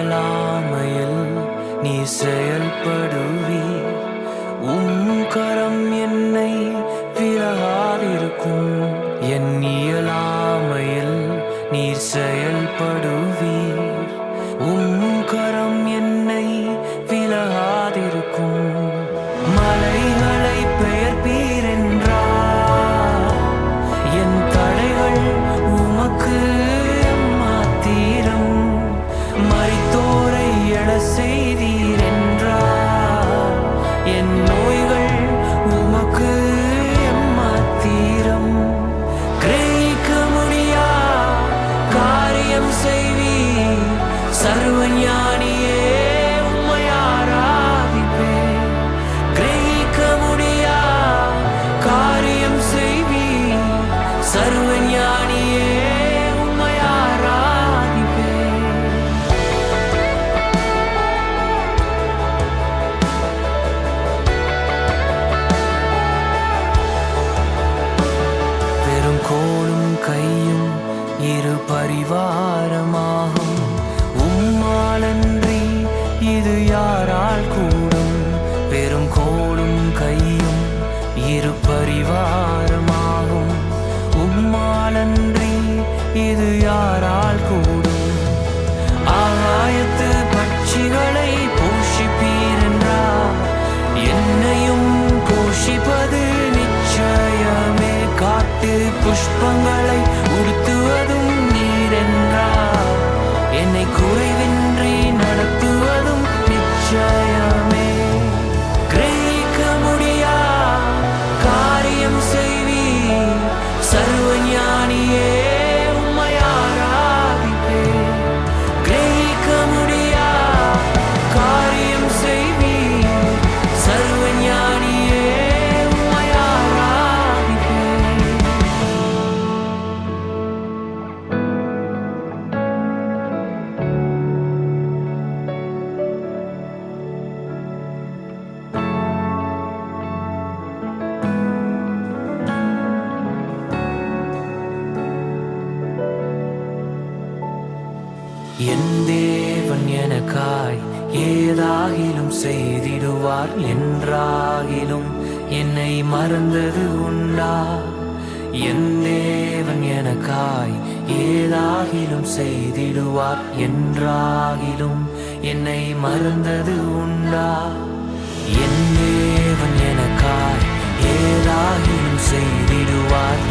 இயலாமையில் நீ செயல்படுவீர். கரம் என்னை விலகாதிருக்கும். என் இயலாமையில் நீர் செயல்படுவீர். கரம் என்னை விலகாதிருக்கும். மலைகளை பெயர்ப்பீர் என்றார். என் தடைகள் உமக்கு எம்மாத்திரம். மரித்தோரை எழ செய்தீர் என்றார். என் நோய்கள் உமக்கு எம்மாத்திரம். கிரகிக்க முடியா காரியம் செய்வீர். சர்வஞானியே உம்மை ஆராதிப்பேன். கிரகிக்க முடியா காரியம் செய்வீர். சர்வஞானியே உம்மை ஆராதிப்பேன். பெரும் கோலும் கையும் இரு பரிவாரமாகும். உம்மாலன்றி இது யாரால் கூடும்? பெரும் கோலும் கையும் இரு பரிவாரமாகும். உம்மாலன்றி இது யாரால் கூடும்? ஆகாயத்து பட்சிகளை போஷிப்பீர் என்றார். என்னையும் போஷிப்பது நிச்சயமே. காட்டு புஷ்பங்களை உடுத்துவதும் நீர் என்றார். என்னை குறைவின்றி நடத்துவதும் நிச்சயமே. கிரகிக்க முடியா காரியம் செய்வீர். சர்வஞானியே உம்மை ஆராதிப்பேன். கிரகிக்க முடியா காரியம் செய்வீர். சர்வஞானியே உம்மை ஆராதிப்பேன். என் தேவன் எனக்காய் ஏதாகிலும் செய்திடுவார். என்றாகிலும் என்னை மறந்தது உண்டா? என் தேவன் எனக்காய் ஏதாகிலும் செய்திடுவார். என்றாகிலும் என்னை மறந்தது உண்டா? என் தேவன் எனக்காய் ஏதாகிலும் செய்திடுவார்.